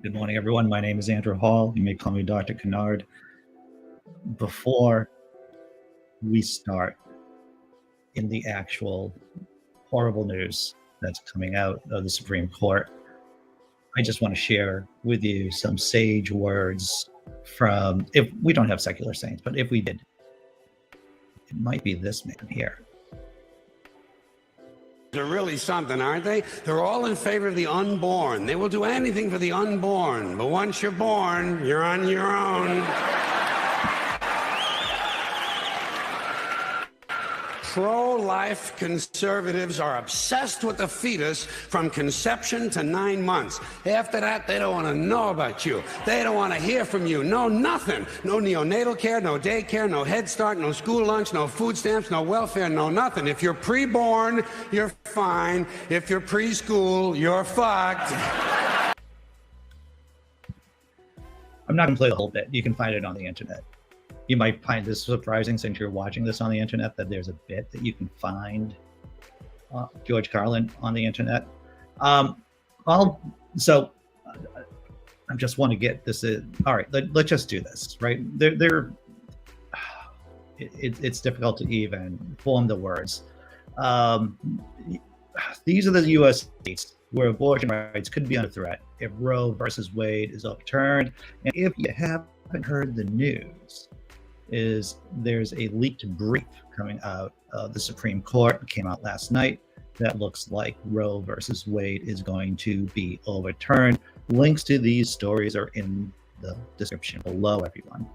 Good morning, everyone. My name is Andrew Hall. You may call me Dr. Kennard. Before we start in the actual horrible news that's coming out of the Supreme Court, I just want to share with you some sage words from, if we don't have secular saints, but if we did, it might be this man here. They're really something, aren't they? They're all in favor of the unborn. They will do anything for the unborn. But once you're born, you're on your own. Pro-life conservatives are obsessed with the fetus from conception to 9 months. After that, they don't want to know about you. They don't want to hear from you. No, nothing. No neonatal care, no daycare, no Head Start, no school lunch, no food stamps, no welfare, no nothing. If you're pre-born, you're fine. If you're preschool, you're fucked. I'm not going to play the whole bit. You can find it on the internet. You might find this surprising since you're watching this on the internet, that there's a bit that you can find George Carlin on the internet. I just want to get this in. All right, let's just do this, right? It's difficult to even form the words. These are the U.S. states where abortion rights could be under threat if Roe versus Wade is overturned. And if you haven't heard the news, there's a leaked brief coming out of the Supreme Court. It came out last night that looks like Roe versus Wade is going to be overturned. Links to these stories are in the description below, everyone.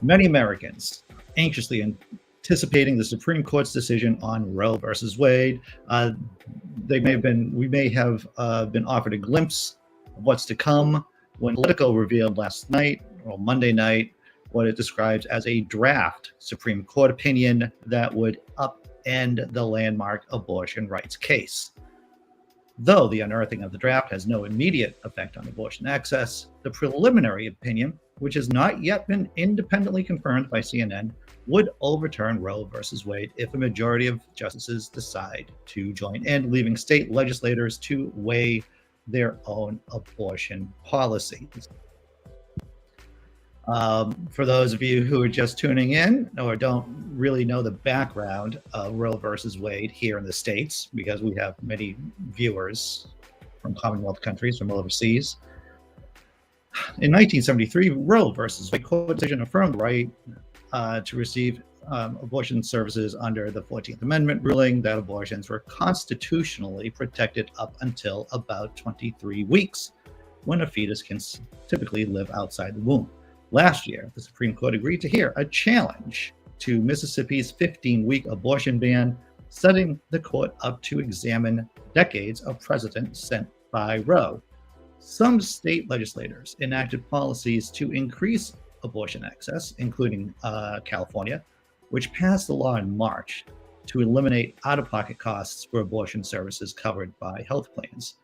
Many Americans anxiously anticipating the Supreme Court's decision on Roe versus Wade. We may have been offered a glimpse of what's to come when Politico revealed last night, or Monday night, what it describes as a draft Supreme Court opinion that would upend the landmark abortion rights case. Though the unearthing of the draft has no immediate effect on abortion access, the preliminary opinion, which has not yet been independently confirmed by CNN, would overturn Roe versus Wade if a majority of justices decide to join in, leaving state legislators to weigh their own abortion policies. For those of you who are just tuning in or don't really know the background of Roe versus Wade here in the States, because we have many viewers from Commonwealth countries, from overseas. In 1973, Roe versus Wade court decision affirmed the right to receive abortion services under the 14th Amendment, ruling that abortions were constitutionally protected up until about 23 weeks, when a fetus can typically live outside the womb. Last year, the Supreme Court agreed to hear a challenge to Mississippi's 15-week abortion ban, setting the court up to examine decades of precedent set by Roe. Some state legislators enacted policies to increase abortion access, including California, which passed a law in March to eliminate out-of-pocket costs for abortion services covered by health plans.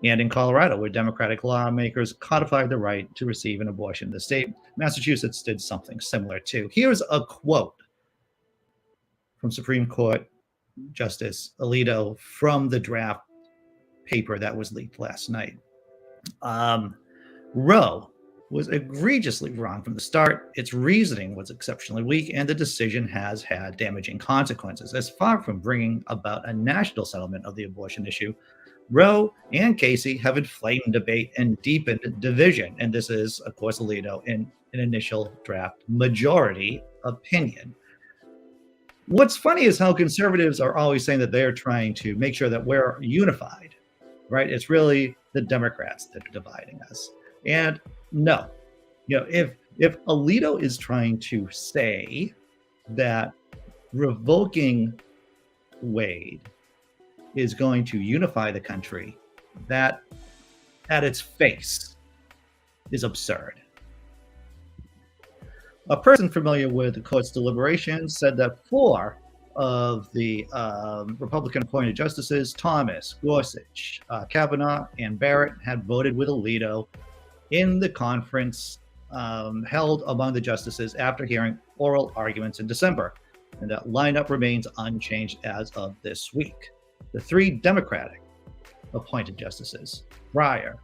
And in Colorado, where Democratic lawmakers codified the right to receive an abortion in the state, Massachusetts did something similar too. Here's a quote from Supreme Court Justice Alito from the draft paper that was leaked last night. Roe was egregiously wrong from the start. Its reasoning was exceptionally weak, and the decision has had damaging consequences. As far from bringing about a national settlement of the abortion issue, Roe and Casey have inflamed debate and deepened division. And this is, of course, Alito in an initial draft majority opinion. What's funny is how conservatives are always saying that they're trying to make sure that we're unified, right? It's really the Democrats that are dividing us. And no, if Alito is trying to say that revoking Wade is going to unify the country, that at its face is absurd. A person familiar with the court's deliberations said that 4 of the Republican appointed justices, Thomas, Gorsuch, Kavanaugh, and Barrett, had voted with Alito in the conference held among the justices after hearing oral arguments in December. And that lineup remains unchanged as of this week. The 3 Democratic appointed justices, Weyer,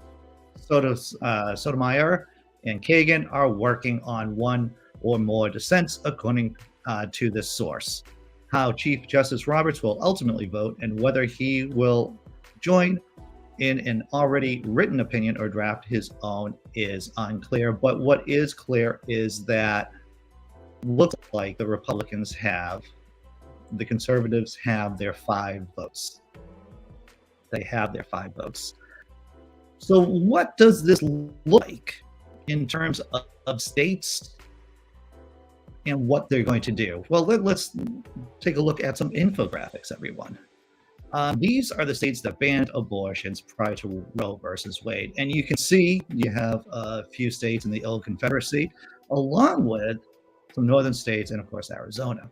Sotomayor and Kagan are working on one or more dissents, according to this source. How Chief Justice Roberts will ultimately vote and whether he will join in an already written opinion or draft his own is unclear. But what is clear is that looks like the Republicans the conservatives have their 5 votes. They have their 5 votes. So what does this look like in terms of states and what they're going to do? Well, let's take a look at some infographics, everyone. These are the states that banned abortions prior to Roe versus Wade. And you can see you have a few states in the old Confederacy, along with some northern states and, of course, Arizona.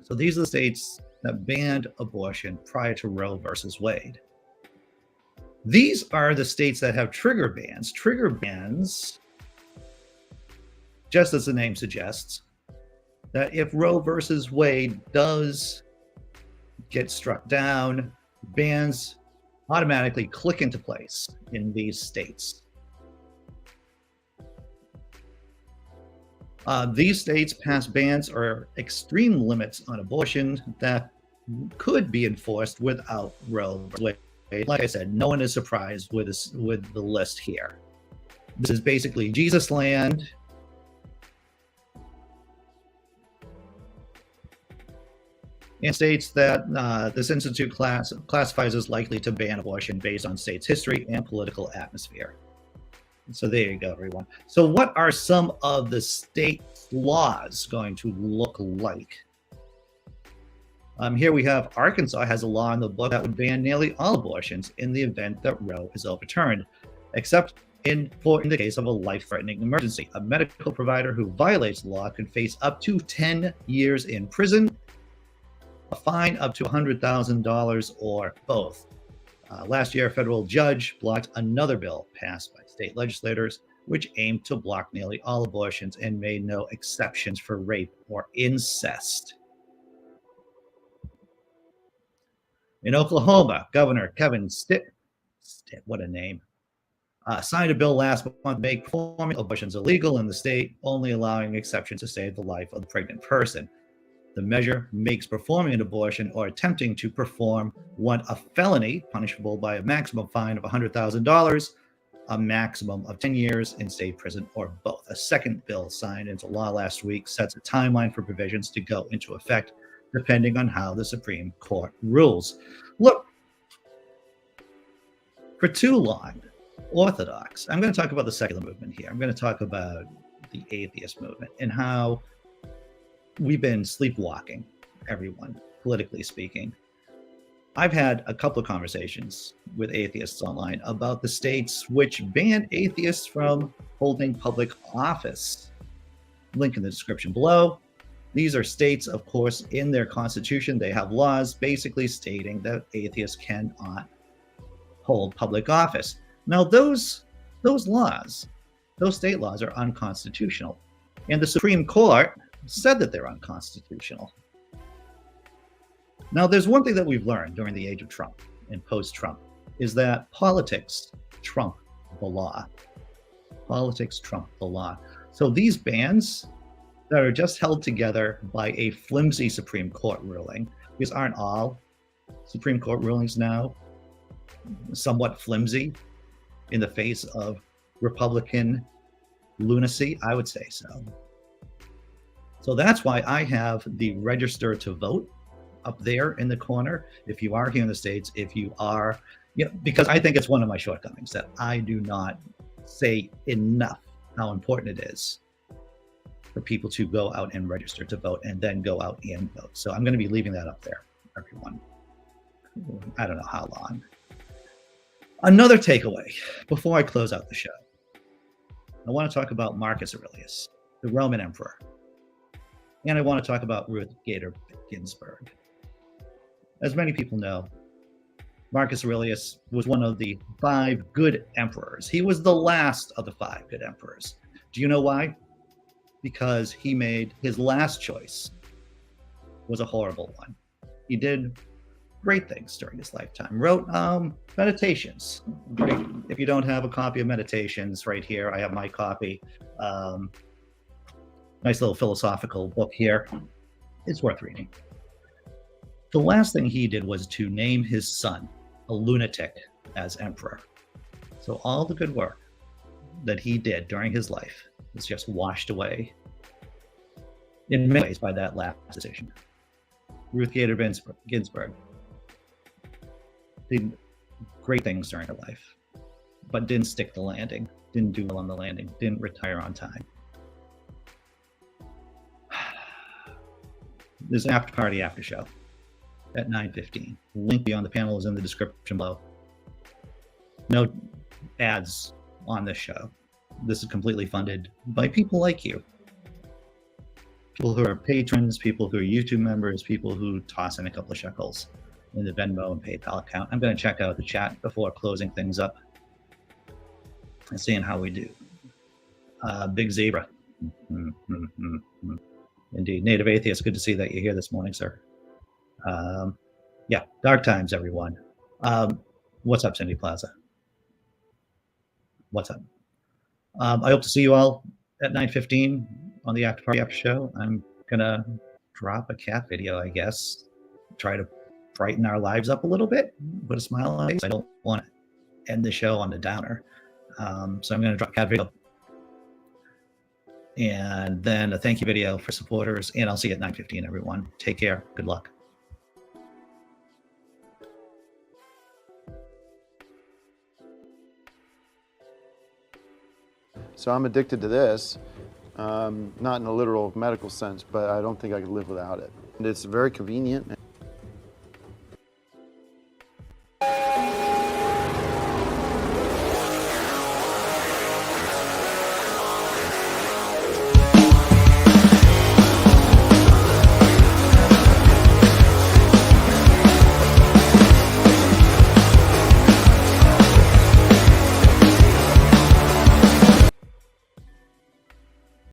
So these are the states that banned abortion prior to Roe versus Wade. These are the states that have trigger bans. Trigger bans, just as the name suggests, that if Roe versus Wade does get struck down, bans automatically click into place in these states. These states pass bans or extreme limits on abortion that could be enforced without Roe versus Wade. Like I said, no one is surprised with the list here. This is basically Jesus land. And states that this institute classifies as likely to ban abortion based on states' history and political atmosphere. So there you go, everyone. So what are some of the state laws going to look like? Here we have Arkansas has a law in the book that would ban nearly all abortions in the event that Roe is overturned, except in the case of a life-threatening emergency. A medical provider who violates the law could face up to 10 years in prison, a fine up to $100,000, or both. Last year, a federal judge blocked another bill passed by state legislators, which aimed to block nearly all abortions and made no exceptions for rape or incest. In Oklahoma, Governor Kevin Stitt, what a name, signed a bill last month to make performing abortions illegal in the state, only allowing exceptions to save the life of the pregnant person. The measure makes performing an abortion or attempting to perform one a felony, punishable by a maximum fine of $100,000, a maximum of 10 years in state prison, or both. A second bill signed into law last week sets a timeline for provisions to go into effect, depending on how the Supreme Court rules. Look, for too long, Orthodox, I'm going to talk about the secular movement here. I'm going to talk about the atheist movement and how we've been sleepwalking, everyone, politically speaking. I've had a couple of conversations with atheists online about the states which banned atheists from holding public office. Link in the description below. These are states, of course, in their constitution. They have laws basically stating that atheists cannot hold public office. Now, those laws, those state laws are unconstitutional. And the Supreme Court said that they're unconstitutional. Now, there's one thing that we've learned during the age of Trump and post-Trump is that politics trump the law. Politics trump the law. So these bans that are just held together by a flimsy Supreme Court ruling, because aren't all Supreme Court rulings now somewhat flimsy in the face of Republican lunacy? I would say so. So that's why I have the register to vote up there in the corner. If you are here in the States, if you are, because I think it's one of my shortcomings that I do not say enough how important it is for people to go out and register to vote and then go out and vote. So I'm going to be leaving that up there, everyone. I don't know how long. Another takeaway before I close out the show. I want to talk about Marcus Aurelius, the Roman emperor. And I want to talk about Ruth Bader Ginsburg. As many people know, Marcus Aurelius was one of the 5 good emperors. He was the last of the 5 good emperors. Do you know why? Because he made his last choice was a horrible one. He did great things during his lifetime. Wrote Meditations. Great. If you don't have a copy of Meditations, right here, I have my copy. Nice little philosophical book here. It's worth reading. The last thing he did was to name his son, a lunatic, as emperor. So all the good work that he did during his life was just washed away in many ways by that last decision. Ruth Bader Ginsburg did great things during her life, but didn't stick the landing, didn't do well on the landing, didn't retire on time. There's an after party after show at 9:15. Link beyond the panel is in the description below. No ads on this show. This is completely funded by people like you. People who are patrons, people who are YouTube members, people who toss in a couple of shekels in the Venmo and PayPal account. I'm going to check out the chat before closing things up and seeing how we do. Big Zebra. Indeed. Native Atheist, good to see that you're here this morning, sir. Yeah, dark times, everyone. What's up, Cindy Plaza? What's up? I hope to see you all at 9:15 on the after party after show. I'm gonna drop a cat video, I guess. Try to brighten our lives up a little bit, put a smile on my face. I don't want to end the show on a downer. So I'm gonna drop a cat video. And then a thank you video for supporters. And I'll see you at 9:15, everyone. Take care. Good luck. So I'm addicted to this, not in a literal medical sense, but I don't think I could live without it. And it's very convenient.